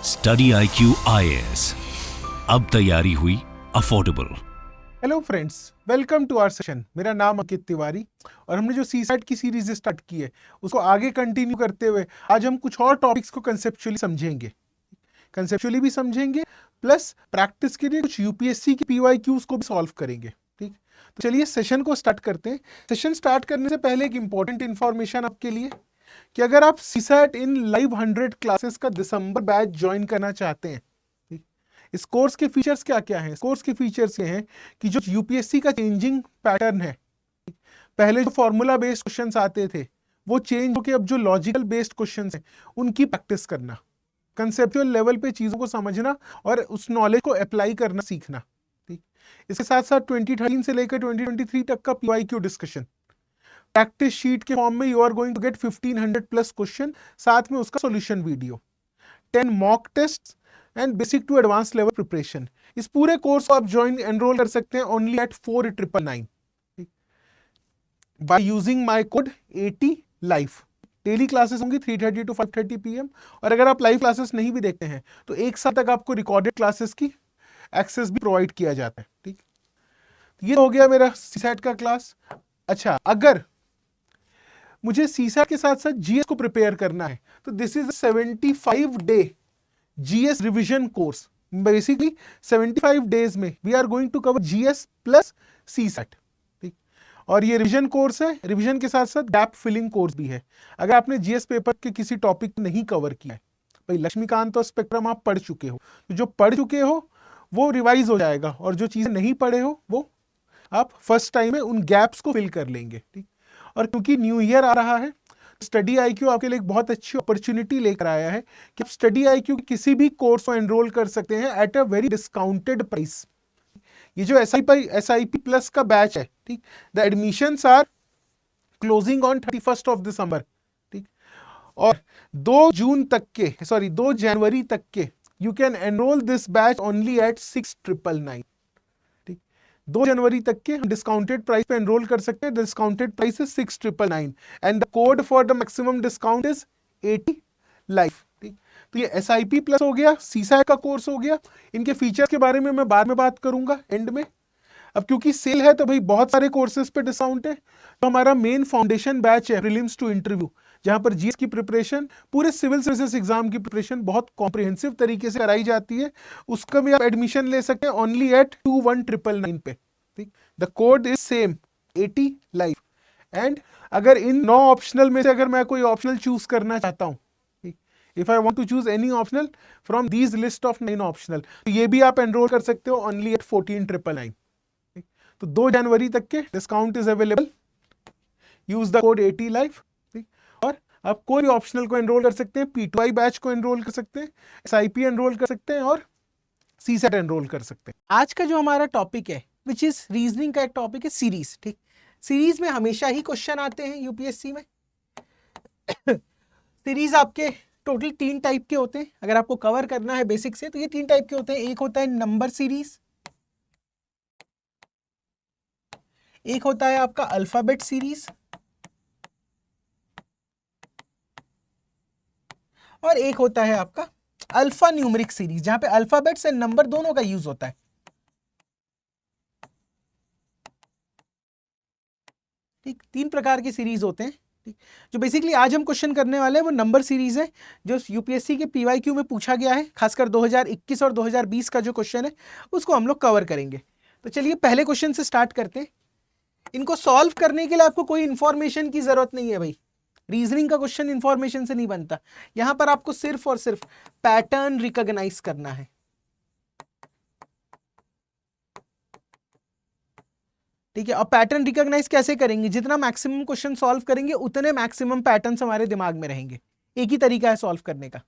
Study IQ IAS, अब तैयारी हुई affordable. Hello friends, welcome to our session. मेरा नाम अंकित तिवारी और हमने जो सीसैट की सीरीज स्टार्ट की है उसको आगे कंटिन्यू करते हुए आज हम कुछ और टॉपिक्स को कंसेप्चुअली भी समझेंगे प्लस प्रैक्टिस के लिए कुछ यूपीएससी की PYQs को भी सॉल्व करेंगे। ठीक, तो चलिए सेशन को स्टार्ट करते हैं। सेशन स्टार्ट करने से पहले एक इंपॉर्टेंट इन्फॉर्मेशन आपके लिए कि अगर आप सीसैट इन लाइव 100 क्लासेस का दिसंबर बैच ज्वाइन करना चाहते हैं, इस कोर्स के फीचर्स क्या क्या हैं? इस कोर्स के फीचर्स ये हैं कि जो यूपीएससी का चेंजिंग पैटर्न है, पहले जो फॉर्मूला बेस्ड क्वेश्चंस आते थे वो चेंज होकर अब जो लॉजिकल बेस्ड क्वेश्चंस हैं उनकी प्रैक्टिस करना, कंसेप्चुअल लेवल पे चीज़ों को समझना और उस नॉलेज को अप्लाई करना सीखना। ठीक, इसके साथ साथ 2013 से लेकर 2023 तक का PYQ डिस्कशन, प्रैक्टिस शीट के फॉर्म में you are going to get 1500 plus question, साथ में उसका solution video, 10 mock test and basic to advance level preparation. इस पूरे कोर्स को आप ज्वाइन एनरोल कर सकते हैं only at 4999 by using my code 80 life. Daily classes होंगी 3:30 to 5:30 PM और अगर आप लाइव क्लासेस नहीं भी देखते हैं तो एक साल तक आपको रिकॉर्डेड क्लासेस की एक्सेस भी प्रोवाइड किया जाता है। ठीक, ये हो गया मेरा सीसैट का क्लास। अच्छा, अगर मुझे सीसैट के साथ साथ जीएस को प्रिपेयर करना है तो this is 75 day GS revision course. Basically 75 days में we are going to cover GS plus CSAT. ठीक, और ये रिवीजन कोर्स है, रिवीजन के साथ साथ गैप फिलिंग कोर्स भी है। अगर आपने GS पेपर के किसी टॉपिक नहीं कवर किया है, भाई लक्ष्मीकांत और स्पेक्ट्रम आप पढ़ चुके हो, तो जो पढ़ चुके हो वो रिवाइज हो जाएगा और जो चीज़ें नहीं पढ़े हो वो आप फर्स्ट टाइम में उन गैप्स को फिल कर लेंगे। ठीक, और क्योंकि न्यू ईयर आ रहा है, स्टडी IQ आपके लिए एक बहुत अच्छी अपॉर्चुनिटी लेकर आया है कि आप स्टडी IQ किसी भी कोर्स को एनरोल कर सकते हैं at a very discounted price. ये जो SIP प्लस का बैच है, ठीक, the admissions are closing on 31st of December. ठीक, और 2 जनवरी तक के you can enroll this batch only at 6999। 2 जनवरी तक के डिस्काउंटेड प्राइस पे एनरोल कर सकते हैं। Discounted price is 6999 and the code for the maximum discount is 80 life. ठीक, तो ये SIP प्लस हो गया, सीसैट का कोर्स हो गया। इनके फीचर्स के बारे में मैं बाद में बात करूंगा एंड में। अब क्योंकि सेल है तो भाई बहुत सारे कोर्सेज पे डिस्काउंट है। तो हमारा मेन फाउंडेशन बैच है प्रीलिम्स टू इंटरव्यू, जहां पर GS की प्रिपरेशन, पूरे सिविल सर्विसेज एग्जाम की प्रिपरेशन बहुत कॉम्प्रिहेंसिव तरीके से कराई जाती है। उसका भी आप एडमिशन ले सकते हैं ओनली एट 21999 पे। ठीक, the code is same 80 life. And अगर इन 9 ऑप्शनल में से अगर मैं कोई ऑप्शनल चूज करना चाहता हूं, if I want to choose any optional from these list of 9 optional, तो ये भी आप एनरोल कर सकते हो ओनली एट 14999। तो 2 जनवरी तक के discount is available, use the code 80 life. और आप कोई ऑप्शनल को एनरोल कर सकते हैं, P2I बैच को एनरोल कर सकते हैं, SIP एनरोल कर सकते हैं और सीसैट एनरोल कर सकते हैं। आज का जो हमारा टॉपिक है विच इज रीजनिंग का एक टॉपिक है सीरीज। ठीक, सीरीज में हमेशा ही क्वेश्चन आते हैं यूपीएससी में। सीरीज आपके टोटल 3 टाइप के होते हैं। अगर आपको कवर करना है बेसिक से तो ये 3 टाइप के होते हैं। एक होता है नंबर सीरीज, एक होता है आपका अल्फाबेट सीरीज और एक होता है आपका अल्फा न्यूमेरिक सीरीज, जहां पे अल्फाबेट्स एंड नंबर दोनों का यूज होता है। ठीक, 3 प्रकार की सीरीज होते हैं। ठीक, जो बेसिकली आज हम क्वेश्चन करने वाले हैं वो नंबर सीरीज है, जो यूपीएससी के PYQ में पूछा गया है। खासकर 2021 और 2020 का जो क्वेश्चन है उसको हम लोग कवर करेंगे। तो चलिए पहले क्वेश्चन से स्टार्ट करते हैं। इनको सॉल्व करने के लिए आपको कोई इंफॉर्मेशन की जरूरत नहीं है भाई। रीजनिंग का क्वेश्चन इंफॉर्मेशन से नहीं बनता। यहां पर आपको सिर्फ और सिर्फ पैटर्न रिकॉग्नाइज करना है। ठीक है, अब पैटर्न रिकॉग्नाइज कैसे करेंगे? जितना मैक्सिमम क्वेश्चन सॉल्व करेंगे उतने मैक्सिमम पैटर्न्स हमारे दिमाग में रहेंगे। एक ही तरीका है सॉल्व करने का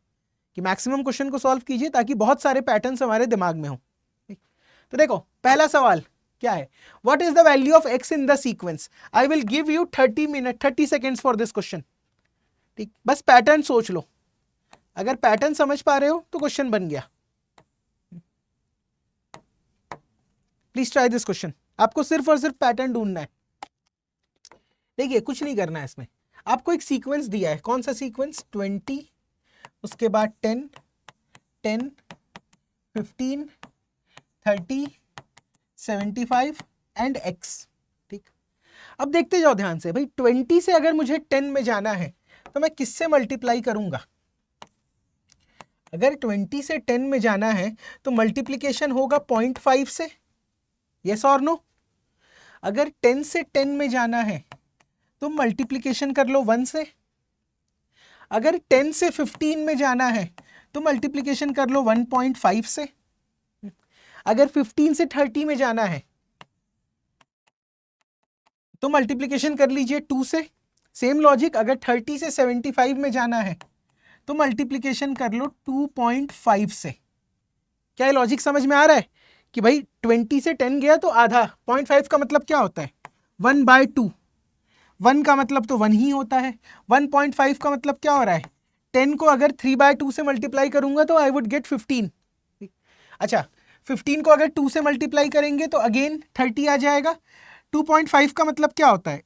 कि मैक्सिमम क्वेश्चन को सॉल्व कीजिए ताकि बहुत सारे पैटर्न्स हमारे दिमाग में हो। तो देखो पहला सवाल क्या है, what is the value of x in the sequence? I will give you 30 seconds for this question. ठीक, बस पैटर्न सोच लो। अगर पैटर्न समझ पा रहे हो तो क्वेश्चन बन गया। Please try this question. आपको सिर्फ और सिर्फ पैटर्न ढूंढना है। देखिए कुछ नहीं करना है इसमें। आपको एक सीक्वेंस दिया है। कौन सा सीक्वेंस? 20, उसके बाद 10, 10, 15, 30, 75 एंड x। ठीक, अब देखते जाओ ध्यान से भाई, 20 से अगर मुझे 10 में जाना है तो मैं किससे मल्टीप्लाई करूंगा? अगर 20 से 10 में जाना है तो मल्टीप्लिकेशन होगा 0.5 से, यस और नो? अगर 10 से 10 में जाना है तो मल्टीप्लिकेशन कर लो 1 से। अगर 10 से 15 में जाना है तो मल्टीप्लिकेशन कर लो 1.5 से। अगर 15 से 30 में जाना है तो मल्टीप्लिकेशन कर लीजिए 2 से। सेम लॉजिक, अगर 30 से 75 में जाना है तो मल्टीप्लिकेशन कर लो 2.5 से। क्या ये लॉजिक समझ में आ रहा है कि भाई 20 से 10 गया तो आधा, 0.5 का मतलब क्या होता है? 1/2। 1 का मतलब तो 1 ही होता है। 1.5 का मतलब क्या हो रहा है? 10 को अगर 3/2 से मल्टीप्लाई करूंगा तो आई वुड गेट 15। अच्छा, 15 को अगर 2 से मल्टीप्लाई करेंगे तो अगेन 30 आ जाएगा। 2.5 का मतलब क्या होता है?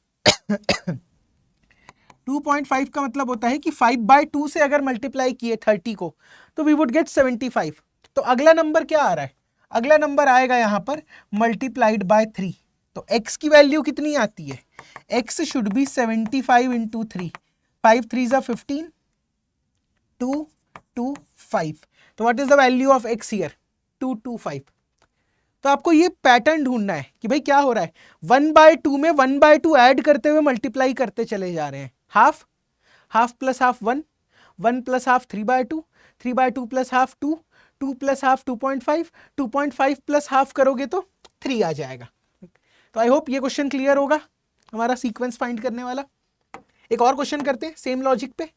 2.5 का मतलब होता है कि 5/2 से अगर मल्टीप्लाई किए 30 को तो वी वुड गेट 75। तो अगला नंबर क्या आ रहा है? अगला नंबर आएगा यहां पर मल्टीप्लाइड बाय 3। तो x की वैल्यू कितनी आती है? x should be 75 into 3। 5 3 जा 15, 2 2 5। तो what is the value of x here? 225। तो आपको ये पैटर्न ढूंढना है कि भाई क्या हो रहा है। 1/2 में 1/2 ऐड करते हुए मल्टीप्लाई करते चले जा रहे हैं। Half, half plus half 1, 1 plus half 3/2, 3/2 plus half 2, 2 plus half 2.5, 2.5 plus half करोगे तो 3 आ जाएगा। तो आई होप ये क्वेश्चन क्लियर होगा, हमारा सीक्वेंस फाइंड करने वाला। एक और क्वेश्चन करते हैं सेम लॉजिक पे।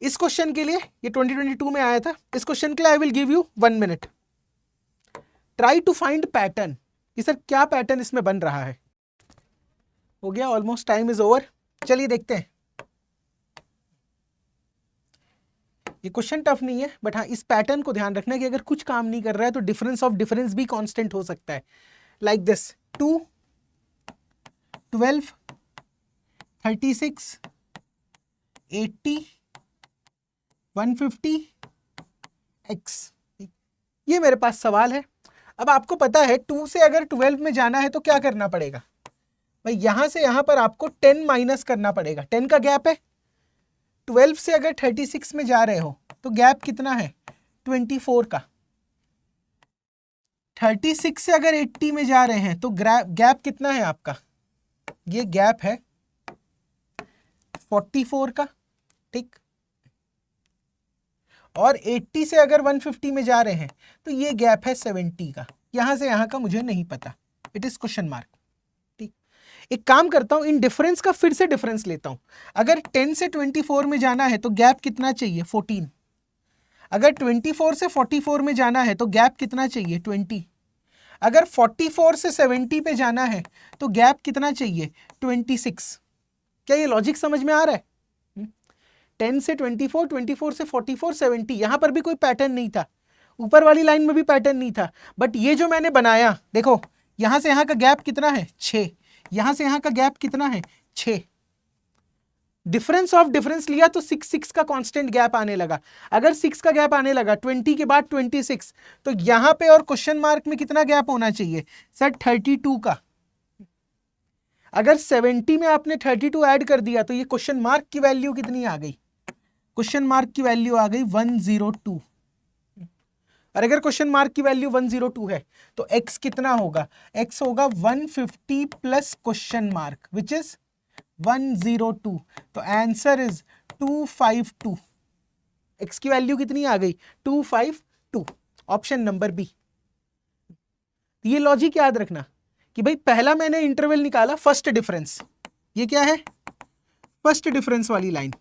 इस क्वेश्चन के लिए, ये 2022 में आया था, इस क्वेश्चन के लिए I will give you 1 minute. Try to find pattern कि सर क्या पैटर्न इसमें बन रहा है। हो गया, ऑलमोस्ट टाइम इज ओवर। चलिए देखते हैं। ये क्वेश्चन टफ नहीं है, बट हाँ इस पैटर्न को ध्यान रखना कि अगर कुछ काम नहीं कर रहा है तो डिफरेंस ऑफ डिफरेंस भी कांस्टेंट हो सकता है। Like this 2, 12, 36, 80, 150, x। ये मेरे पास सवाल है। अब आपको पता है 2 से अगर 12 में जाना है तो क्या करना पड़ेगा भाई? यहां से यहां पर आपको 10 माइनस करना पड़ेगा। 10 का गैप है। 12 से अगर 36 में जा रहे हो तो गैप कितना है? 24 का। 36 से अगर 80 में जा रहे हैं तो गैप कितना है आपका? ये गैप है 44 का। ठीक, और 80 से अगर 150 में जा रहे हैं तो ये गैप है 70 का। यहां से यहां का मुझे नहीं पता, इट इज क्वेश्चन मार्क। ठीक, एक काम करता हूं, इन डिफरेंस का फिर से डिफरेंस लेता हूं। अगर 10 से 24 में जाना है तो गैप कितना चाहिए? 14। अगर 24 से 44 में जाना है तो गैप कितना चाहिए? 20। अगर 44 से 70 पे जाना है तो गैप कितना चाहिए? 26। क्या ये लॉजिक समझ में आ रहा है? 10 से 24, 24 से 44, 70, यहां पर भी कोई पैटर्न नहीं था, ऊपर वाली लाइन में भी पैटर्न नहीं था, बट ये जो मैंने बनाया, देखो यहां से यहां का गैप कितना है? 6। यहां से यहां का गैप कितना है? 6। डिफरेंस ऑफ डिफरेंस लिया तो 6 का कांस्टेंट गैप आने लगा। अगर 6 का गैप आने लगा 20 के बाद 26, तो यहां पे और क्वेश्चन मार्क में कितना गैप होना चाहिए सर? 32 का। अगर 70 में आपने 32 ऐड कर दिया तो ये क्वेश्चन मार्क की वैल्यू कितनी आ गई? क्वेश्चन मार्क की वैल्यू आ गई 102। और अगर क्वेश्चन मार्क की वैल्यू 102 है तो x कितना होगा? x होगा 150 plus question mark which is 102। तो आंसर इज 252। x की वैल्यू कितनी आ गई? 252। Option number B. ये लॉजिक याद रखना कि भाई पहला मैंने इंटरवल निकाला फर्स्ट डिफरेंस, ये क्या है? फर्स्ट डिफरेंस वाली लाइन,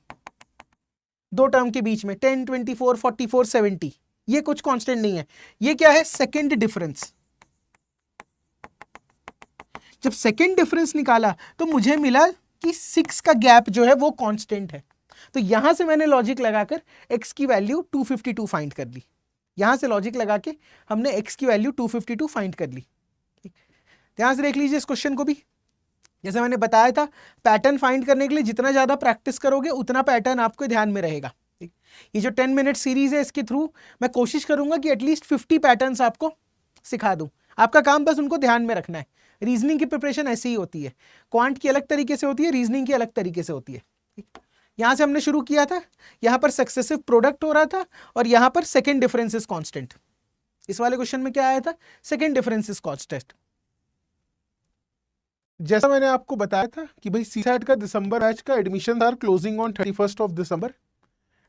दो टर्म के बीच में 10, 24, 44, 70, ये कुछ कांस्टेंट नहीं है। ये क्या है? Second difference. जब सेकंड डिफरेंस निकाला तो मुझे मिला कि 6 का गैप जो है वो कांस्टेंट है। तो यहां से मैंने लॉजिक लगाकर x की वैल्यू 252 फाइंड कर ली। यहां से लॉजिक लगा के हमने x की वैल्यू 252 फाइंड कर ली। ध्यान से देख लीजिए इस क्वेश्चन को भी। जैसे मैंने बताया था, पैटर्न फाइंड करने के लिए जितना ज्यादा प्रैक्टिस करोगे उतना पैटर्न आपके ध्यान में रहेगा। ठीक, ये जो 10 मिनट सीरीज है इसके थ्रू मैं कोशिश करूंगा कि एटलीस्ट 50 पैटर्न्स आपको सिखा दूं। आपका काम बस उनको ध्यान में रखना है। रीजनिंग की प्रिपरेशन ऐसी ही होती है, क्वांट की अलग तरीके से होती है, रीजनिंग की अलग तरीके से होती है। यहां से हमने शुरू किया था, यहां पर सक्सेसिव प्रोडक्ट हो रहा था और यहां पर सेकेंड डिफरेंस इज कांस्टेंट। इस वाले क्वेश्चन में क्या आया था? Second difference is constant. जैसा मैंने आपको बताया था कि भाई सीसैट का दिसंबर बैच का admission are closing on 31st of December.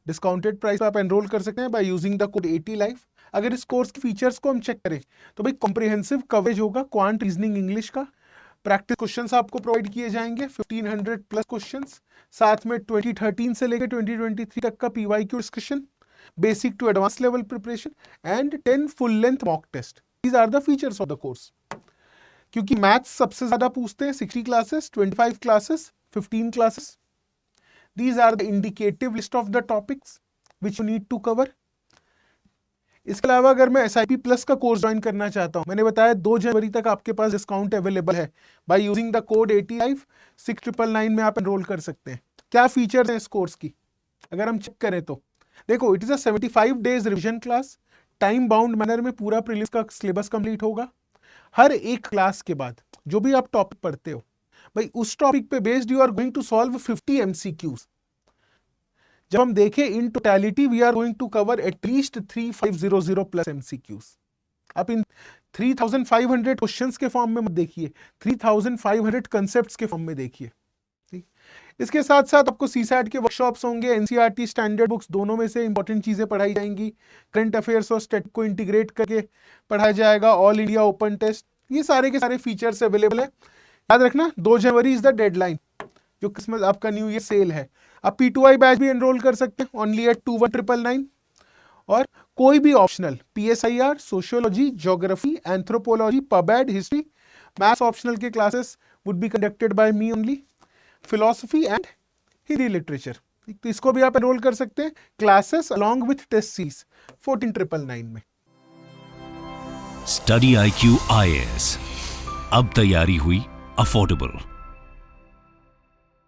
Discounted price पर आप एनरोल कर सकते हैं by using the code 80 life. अगर इस कोर्स के फीचर्स को हम चेक करें तो भाई कॉम्प्रिहेंसिव कवरेज होगा क्वांट, रीजनिंग, इंग्लिश का। प्रैक्टिस क्वेश्चंस आपको प्रोवाइड किए जाएंगे 1500 प्लस क्वेश्चंस, साथ में 2013 से लेकर 2023 तक का PYQ discussion, basic to advance level preparation and 10 full length mock test. These are the features of the course. क्योंकि मैथ्स सबसे ज्यादा पूछते हैं, 60 classes, 25 classes, 15 classes. These are the indicative list of the topics which you need to cover. इसके अलावा अगर मैं SIP plus का कोर्स ज्वाइन करना चाहता हूं, मैंने बताया 2 जनवरी तक आपके पास डिस्काउंट अवेलेबल है। बाय यूजिंग द कोड 85 6999 में आप एनरोल कर सकते हैं। क्या फीचर्स हैं इस कोर्स की अगर हम चेक करें तो देखो, it is a 75 days revision class. Time bound manner में पूरा प्रीलिम्स का सिलेबस कंप्लीट होगा। हर एक क्लास के बाद जो भी आप टॉपिक पढ़ते हो भाई उस टॉपिक पे based you are going to solve 50 MCQs। जब हम देखें in totality we are going to cover at least 3500 plus MCQs। आप इन 3500 क्वेश्चंस के फॉर्म में मत देखिए, 3500 कंसेप्ट्स के फॉर्म में देखिए। ठीक, इसके साथ साथ आपको सीसैट के वर्कशॉप्स होंगे, NCERT स्टैंडर्ड बुक्स दोनों में से इंपॉर्टेंट चीजें पढ़ाई जाएंगी। करंट अफेयर्स और स्टैट को इंटीग्रेट करके पढ़ाया जाएगा। ऑल इंडिया ओपन टेस्ट, ये सारे के सारे फीचर्स अवेलेबल है। याद रखना 2 जनवरी इज द डेडलाइन, जो क्रिसमस आपका न्यू ईयर सेल है। आप P2I बैच भी एनरोल कर सकते हैं ओनली एट 2199। और कोई भी optional PSIR, sociology, geography, anthropology, PubAd, history, maths optional के classes would be conducted by me only. Philosophy and Hindi literature, तो इसको भी आप एनरोल कर सकते हैं classes along with test series 14999 में। स्टडी IQ IAS, अब तैयारी हुई अफोर्डेबल।